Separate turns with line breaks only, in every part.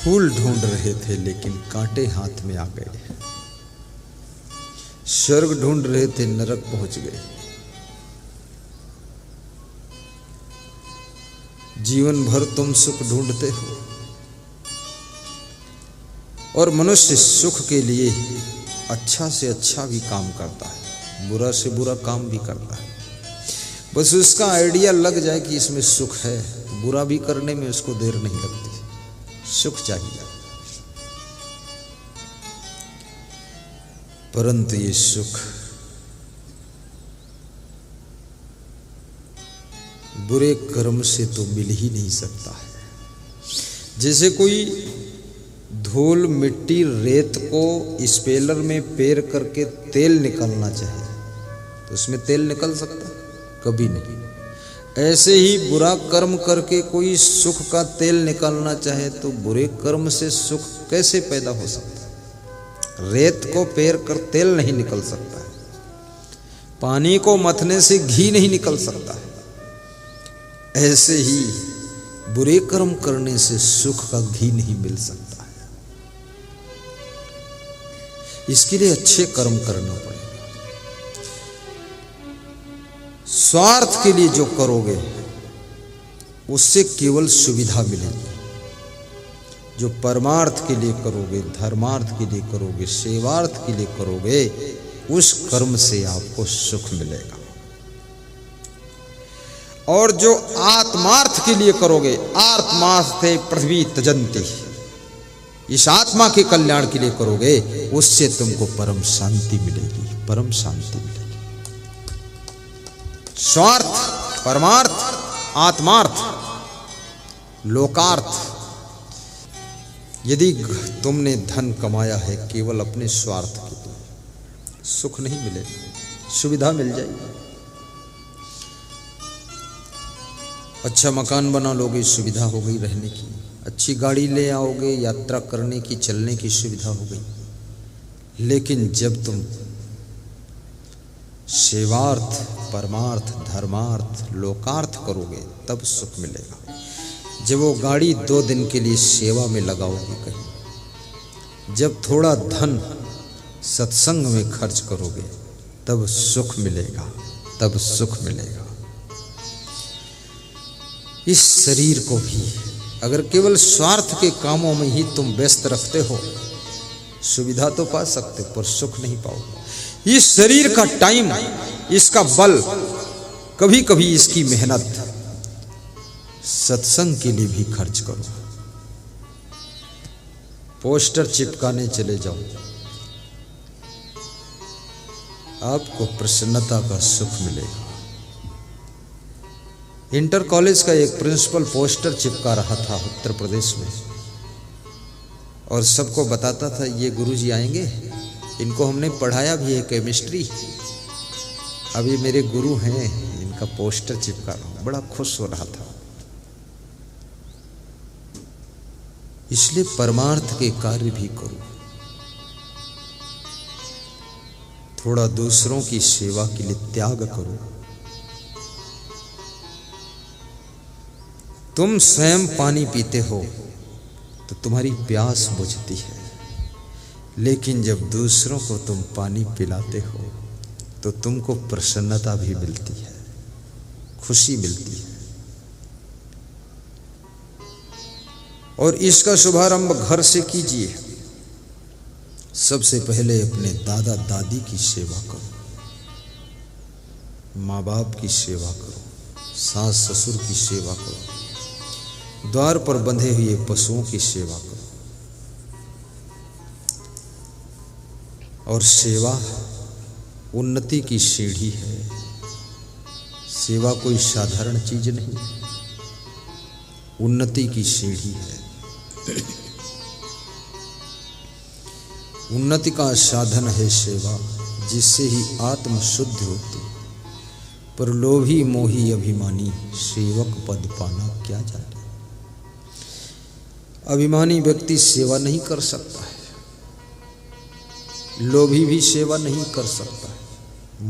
फूल ढूंढ रहे थे लेकिन कांटे हाथ में आ गए। स्वर्ग ढूंढ रहे थे, नरक पहुंच गए। जीवन भर तुम सुख ढूंढते हो और मनुष्य सुख के लिए अच्छा से अच्छा भी काम करता है, बुरा से बुरा काम भी करता है। बस उसका आइडिया लग जाए कि इसमें सुख है, बुरा भी करने में उसको देर नहीं लगती। सुख चाहिए, परंतु ये सुख बुरे कर्म से तो मिल ही नहीं सकता है। जैसे कोई धूल मिट्टी रेत को स्पेलर में पेर करके तेल निकालना चाहे तो उसमें तेल निकल सकता है? कभी नहीं। ऐसे ही बुरा कर्म करके कोई सुख का तेल निकालना चाहे तो बुरे कर्म से सुख कैसे पैदा हो सकता है? रेत को पेर कर तेल नहीं निकल सकता है, पानी को मथने से घी नहीं निकल सकता है। ऐसे ही बुरे कर्म करने से सुख का घी नहीं मिल सकता है। इसके लिए अच्छे कर्म करना पड़ेगा। स्वार्थ के लिए जो करोगे उससे केवल सुविधा मिलेगी। जो परमार्थ के लिए करोगे, धर्मार्थ के लिए करोगे, सेवार्थ के लिए करोगे, उस कर्म से आपको सुख मिलेगा। और जो आत्मार्थ के लिए करोगे, आत्मार्थे पृथ्वी तजंती, इस आत्मा के कल्याण के लिए करोगे, उससे तुमको परम शांति मिलेगी, परम शांति मिलेगी। स्वार्थ, परमार्थ, आत्मार्थ, लोकार्थ। यदि तुमने धन कमाया है केवल अपने स्वार्थ के लिए, सुख नहीं मिलेगा, सुविधा मिल जाएगी। अच्छा मकान बना लोगे, सुविधा हो गई रहने की। अच्छी गाड़ी ले आओगे, यात्रा करने की, चलने की सुविधा हो गई। लेकिन जब तुम सेवार्थ, परमार्थ, धर्मार्थ, लोकार्थ करोगे तब सुख मिलेगा। जब वो गाड़ी 2 दिन के लिए सेवा में लगाओगे कहीं, जब थोड़ा धन सत्संग में खर्च करोगे तब सुख मिलेगा, तब सुख मिलेगा। इस शरीर को भी अगर केवल स्वार्थ के कामों में ही तुम व्यस्त रखते हो, सुविधा तो पा सकते हो पर सुख नहीं पाओगे। इस शरीर का टाइम, इसका बल, कभी कभी इसकी मेहनत सत्संग के लिए भी खर्च करो। पोस्टर चिपकाने चले जाओ, आपको प्रसन्नता का सुख मिलेगा। इंटर कॉलेज का एक प्रिंसिपल पोस्टर चिपका रहा था उत्तर प्रदेश में और सबको बताता था ये गुरुजी आएंगे, इनको हमने पढ़ाया भी है केमिस्ट्री, अब ये मेरे गुरु हैं, इनका पोस्टर चिपका रहा हूं। बड़ा खुश हो रहा था। इसलिए परमार्थ के कार्य भी करो, थोड़ा दूसरों की सेवा के लिए त्याग करो। तुम स्वयं पानी पीते हो तो तुम्हारी प्यास बुझती है, लेकिन जब दूसरों को तुम पानी पिलाते हो तो तुमको प्रसन्नता भी मिलती है, खुशी मिलती है। और इसका शुभारंभ घर से कीजिए। सबसे पहले अपने दादा दादी की सेवा करो, माँ बाप की सेवा करो, सास ससुर की सेवा करो, द्वार पर बंधे हुए पशुओं की सेवा करो। और सेवा उन्नति की सीढ़ी है। सेवा कोई साधारण चीज नहीं, उन्नति की सीढ़ी है। उन्नति का साधन है सेवा, जिससे ही आत्म शुद्ध होती। पर लोभी मोही अभिमानी सेवक पद पाना क्या जाने। अभिमानी व्यक्ति सेवा नहीं कर सकता है, लोभी भी सेवा नहीं कर सकता है,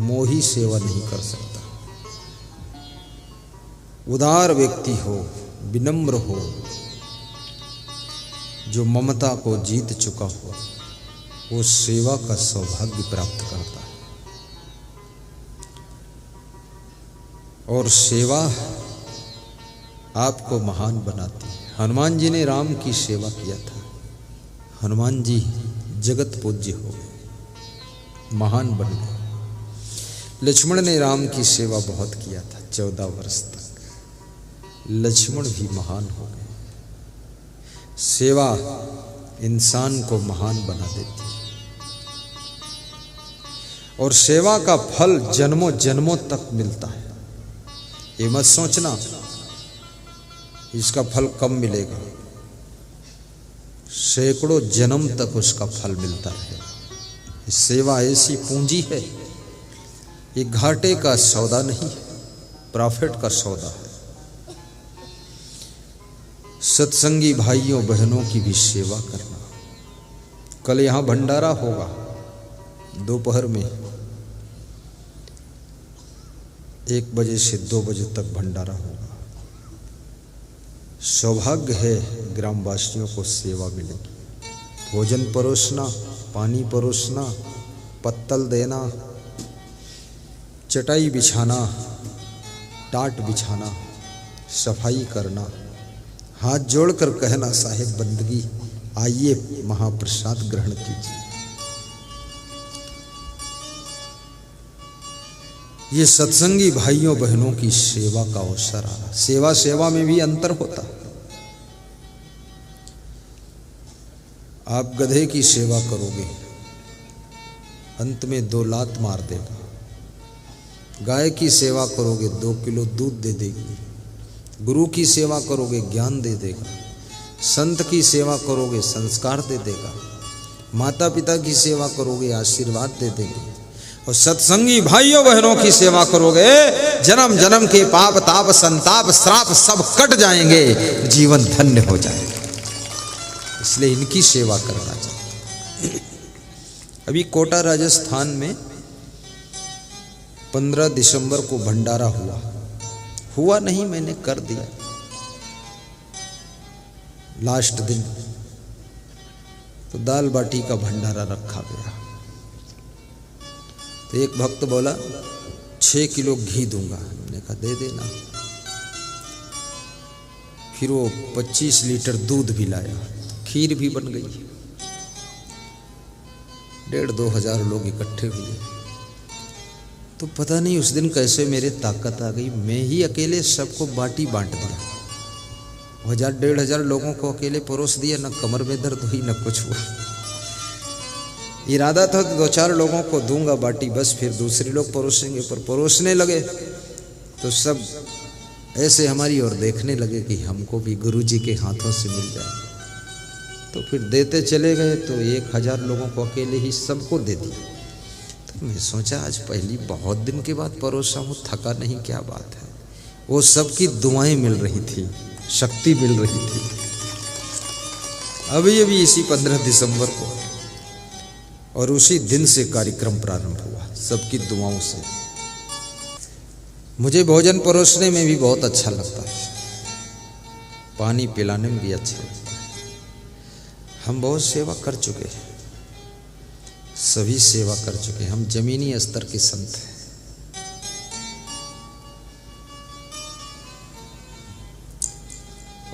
मोही सेवा नहीं कर सकता। उदार व्यक्ति हो, विनम्र हो, जो ममता को जीत चुका हो वो सेवा का सौभाग्य प्राप्त करता है। और सेवा आपको महान बनाती है। हनुमान जी ने राम की सेवा किया था, हनुमान जी जगत पूज्य हो गए, महान बन गए। लक्ष्मण ने राम की सेवा बहुत किया था 14 वर्ष तक, लक्ष्मण भी महान हो गए। सेवा इंसान को महान बना देती है और सेवा का फल जन्मों जन्मों तक मिलता है। ये मत सोचना इसका फल कब मिलेगा, सैकड़ों जन्म तक उसका फल मिलता है। सेवा ऐसी पूंजी है, ये घाटे का सौदा नहीं है, प्रॉफिट का सौदा है। सत्संगी भाइयों बहनों की भी सेवा करना। कल यहाँ भंडारा होगा दोपहर में, 1 बजे से 2 बजे तक भंडारा होगा। सौभाग्य है ग्रामवासियों को सेवा मिलेगी। भोजन परोसना, पानी परोसना, पत्तल देना, चटाई बिछाना, टाट बिछाना, सफाई करना, हाथ जोड़कर कहना साहिब बंदगी आइए महाप्रसाद ग्रहण कीजिए। ये सत्संगी भाइयों बहनों की सेवा का अवसर आ रहा। सेवा सेवा में भी अंतर होता। आप गधे की सेवा करोगे, अंत में 2 लात मार देगा। गाय की सेवा करोगे 2 किलो दूध दे देगी। गुरु की सेवा करोगे ज्ञान दे देगा। संत की सेवा करोगे संस्कार दे देगा। माता पिता की सेवा करोगे आशीर्वाद दे देंगे। और सत्संगी भाइयों बहनों की सेवा करोगे जन्म जन्म के पाप ताप संताप श्राप सब कट जाएंगे, जीवन धन्य हो जाएगा। इसलिए इनकी सेवा करना चाहिए। अभी कोटा राजस्थान में 15 दिसंबर को भंडारा हुआ नहीं, मैंने कर दिया लास्ट दिन। तो दाल बाटी का भंडारा रखा गया। तो एक भक्त बोला 6 किलो घी दूंगा, मैंने कहा दे देना। फिर वो 25 लीटर दूध भी लाया, खीर भी बन गई। 1,500-2 हजार लोग इकट्ठे हुए। तो पता नहीं उस दिन कैसे मेरे ताकत आ गई, मैं ही अकेले सबको बाटी बांट दिया। 1,000-1,500 हजार लोगों को अकेले परोस दिया। न कमर में दर्द हुई न कुछ हुआ। इरादा था कि 2-4 लोगों को दूंगा बाटी, बस फिर दूसरे लोग परोसेंगे। पर परोसने लगे तो सब ऐसे हमारी ओर देखने लगे कि हमको भी गुरुजी के हाथों से मिल जाए। तो फिर देते चले गए। तो 1,000 लोगों को अकेले ही सबको दे दिया। तो मैं सोचा आज पहली बहुत दिन के बाद परोसा हूँ, थका नहीं, क्या बात है। वो सबकी दुआएं मिल रही थी, शक्ति मिल रही थी। अभी इसी 15 दिसंबर को और उसी दिन से कार्यक्रम प्रारंभ हुआ सबकी दुआओं से। मुझे भोजन परोसने में भी बहुत अच्छा लगता है, पानी पिलाने में भी अच्छा लगता है। हम बहुत सेवा कर चुके हैं, सभी सेवा कर चुके हैं। हम जमीनी स्तर के संत हैं।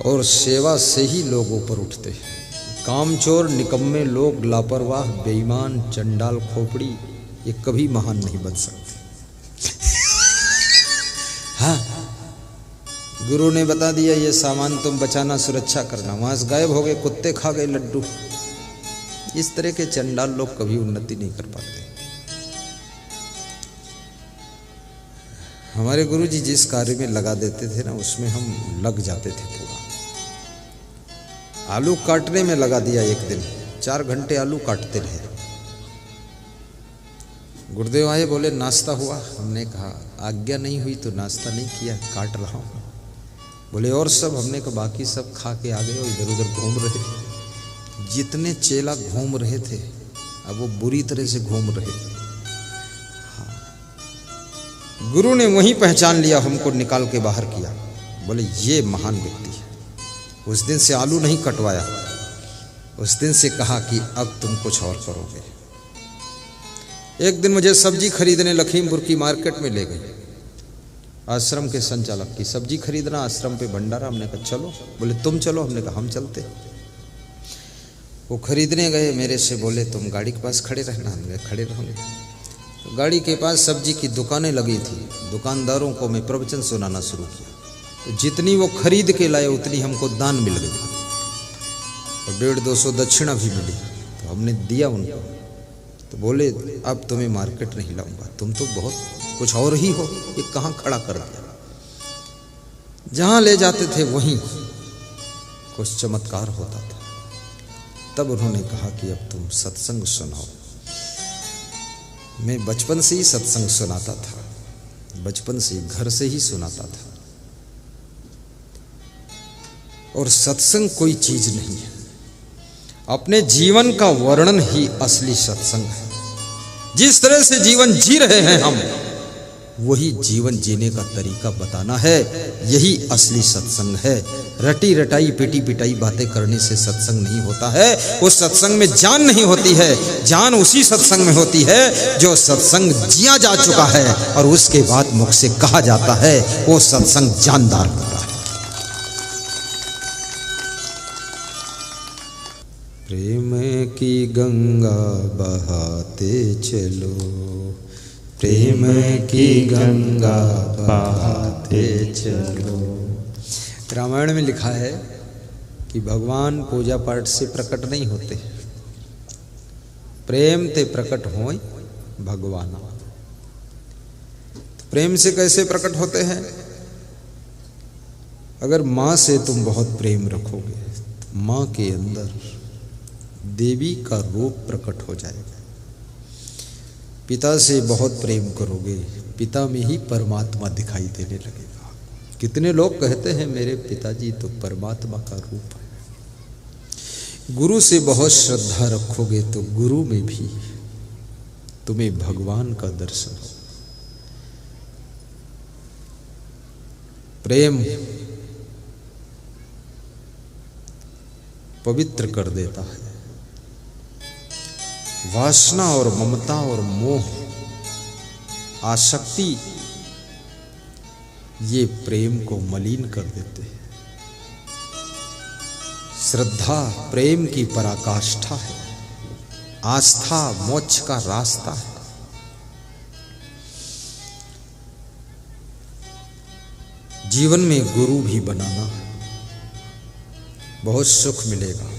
और सेवा से ही लोग ऊपर उठते हैं। कामचोर निकम्मे लोग, लापरवाह बेईमान चंडाल खोपड़ी, ये कभी महान नहीं बन सकते। हाँ, गुरु ने बता दिया ये सामान तुम बचाना, सुरक्षा करना, वहां से गायब हो गए, कुत्ते खा गए लड्डू। इस तरह के चंडाल लोग कभी उन्नति नहीं कर पाते। हमारे गुरुजी जिस कार्य में लगा देते थे ना, उसमें हम लग जाते थे पूरा। आलू काटने में लगा दिया एक दिन, 4 घंटे आलू काटते रहे। गुरुदेव आए, बोले नाश्ता हुआ? हमने कहा आज्ञा नहीं हुई तो नाश्ता नहीं किया, काट रहा हूँ। बोले और सब? हमने कहा बाकी सब खा के आ गए और इधर उधर घूम रहे। जितने चेला घूम रहे थे अब वो बुरी तरह से घूम रहे। हाँ। गुरु ने वहीं पहचान लिया, हमको निकाल के बाहर किया। बोले ये महान व्यक्ति है। उस दिन से आलू नहीं कटवाया, उस दिन से कहा कि अब तुम कुछ और करोगे। एक दिन मुझे सब्जी खरीदने लखीमपुर की मार्केट में ले गए, आश्रम के संचालक की। सब्जी खरीदना आश्रम पे भंडारा। हमने कहा चलो। बोले तुम चलो। हमने कहा हम चलते। वो खरीदने गए, मेरे से बोले तुम गाड़ी के पास खड़े रहना। हमने खड़े रहेंगे। तो गाड़ी के पास सब्जी की दुकानें लगी थी। दुकानदारों को मैं प्रवचन सुनाना शुरू किया। तो जितनी वो खरीद के लाए उतनी हमको दान मिल गई और 150-200 दक्षिणा भी मिली। तो हमने दिया उनको। तो बोले अब तुम्हें मार्केट नहीं लाऊंगा, तुम तो बहुत कुछ और ही हो, ये कहाँ खड़ा कर दिया। जहाँ ले जाते थे वहीं कुछ चमत्कार होता था। तब उन्होंने कहा कि अब तुम सत्संग सुनाओ। मैं बचपन से ही सत्संग सुनाता था, बचपन से घर से ही सुनाता था। और सत्संग कोई चीज नहीं है, अपने जीवन का वर्णन ही असली सत्संग है। जिस तरह से जीवन जी रहे हैं हम, वही जीवन जीने का तरीका बताना है, यही असली सत्संग है। रटी रटाई पिटी पिटाई बातें करने से सत्संग नहीं होता है। उस सत्संग में जान नहीं होती है। जान उसी सत्संग में होती है जो सत्संग जिया जा चुका है और उसके बाद मुख से कहा जाता है, वो सत्संग जानदार होता है। प्रेम की गंगा बहाते चलो, प्रेम की गंगा बहाते चलो। रामायण में लिखा है कि भगवान पूजा पाठ से प्रकट नहीं होते, प्रेम ते प्रकट होय भगवान। तो प्रेम से कैसे प्रकट होते हैं? अगर माँ से तुम बहुत प्रेम रखोगे, माँ के अंदर देवी का रूप प्रकट हो जाएगा। पिता से बहुत प्रेम करोगे, पिता में ही परमात्मा दिखाई देने लगेगा। कितने लोग कहते हैं मेरे पिताजी तो परमात्मा का रूप है। गुरु से बहुत श्रद्धा रखोगे तो गुरु में भी तुम्हें भगवान का दर्शन हो। प्रेम पवित्र कर देता है। वासना और ममता और मोह, आसक्ति, ये प्रेम को मलिन कर देते हैं। श्रद्धा प्रेम की पराकाष्ठा है। आस्था मोक्ष का रास्ता है। जीवन में गुरु भी बनाना है, बहुत सुख मिलेगा।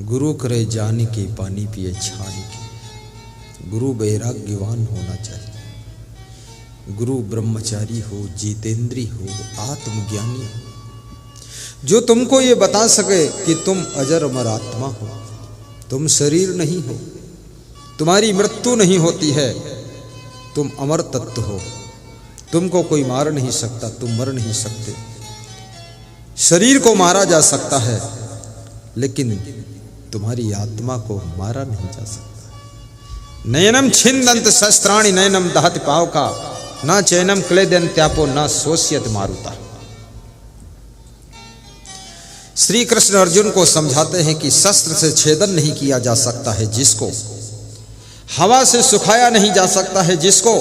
गुरु करे जान के पानी पिए छान के। गुरु वैराग्यवान होना चाहिए। गुरु ब्रह्मचारी हो, जितेंद्री हो, आत्मज्ञानी हो, जो तुमको ये बता सके कि तुम अजर अमर आत्मा हो, तुम शरीर नहीं हो, तुम्हारी मृत्यु नहीं होती है, तुम अमर तत्व हो, तुमको कोई मार नहीं सकता, तुम मर नहीं सकते। शरीर को मारा जा सकता है लेकिन तुम्हारी आत्मा को मारा नहीं जा सकता। नयनम छिन्दन्त शस्त्राणि नयनम दहति पावका, न चैनम क्लेदन्त्यापो न शोष्यति मारुता। श्री कृष्ण अर्जुन को समझाते हैं कि शस्त्र से छेदन नहीं किया जा सकता है जिसको, हवा से सुखाया नहीं जा सकता है जिसको,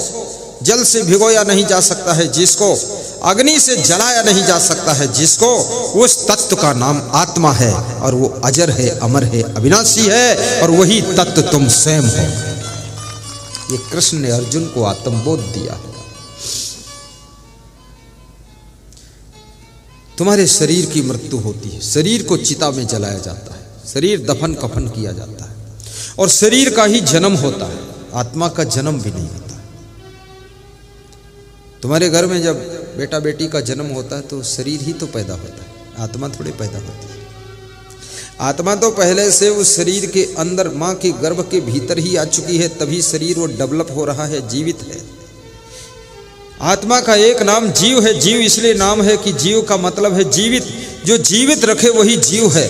जल से भिगोया नहीं जा सकता है जिसको, अग्नि से जलाया नहीं जा सकता है जिसको, उस तत्व का नाम आत्मा है और वो अजर है, अमर है, अविनाशी है और वही तत्व तुम स्वयं हो। ये कृष्ण ने अर्जुन को आत्मबोध दिया है। तुम्हारे शरीर की मृत्यु होती है, शरीर को चिता में जलाया जाता है, शरीर दफन कफन किया जाता है और शरीर का ही जन्म होता है, आत्मा का जन्म भी नहीं होता। तुम्हारे घर में जब बेटा बेटी का जन्म होता है तो शरीर ही तो पैदा होता है, आत्मा थोड़ी पैदा होती है। आत्मा तो पहले से उस शरीर के अंदर माँ के गर्भ के भीतर ही आ चुकी है, तभी शरीर वो डेवलप हो रहा है, जीवित है। आत्मा का एक नाम जीव है। जीव इसलिए नाम है कि जीव का मतलब है जीवित, जो जीवित रखे वही जीव है।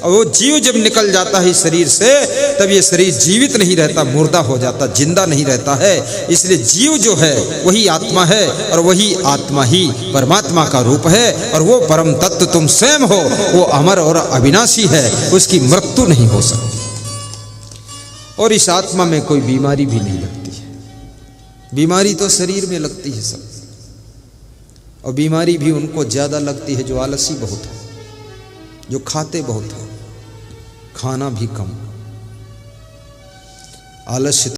और वो जीव जब निकल जाता है शरीर से तब ये शरीर जीवित नहीं रहता, मुर्दा हो जाता, जिंदा नहीं रहता है। इसलिए जीव जो है वही आत्मा है और वही आत्मा ही परमात्मा का रूप है और वो परम तत्व तुम स्वयं हो, वो अमर और अविनाशी है, उसकी मृत्यु नहीं हो सकती। और इस आत्मा में कोई बीमारी भी नहीं लगती है। बीमारी तो शरीर में लगती है सब, और बीमारी भी उनको ज्यादा लगती है जो आलसी बहुत है, जो खाते बहुत है, खाना भी कम। आलस्य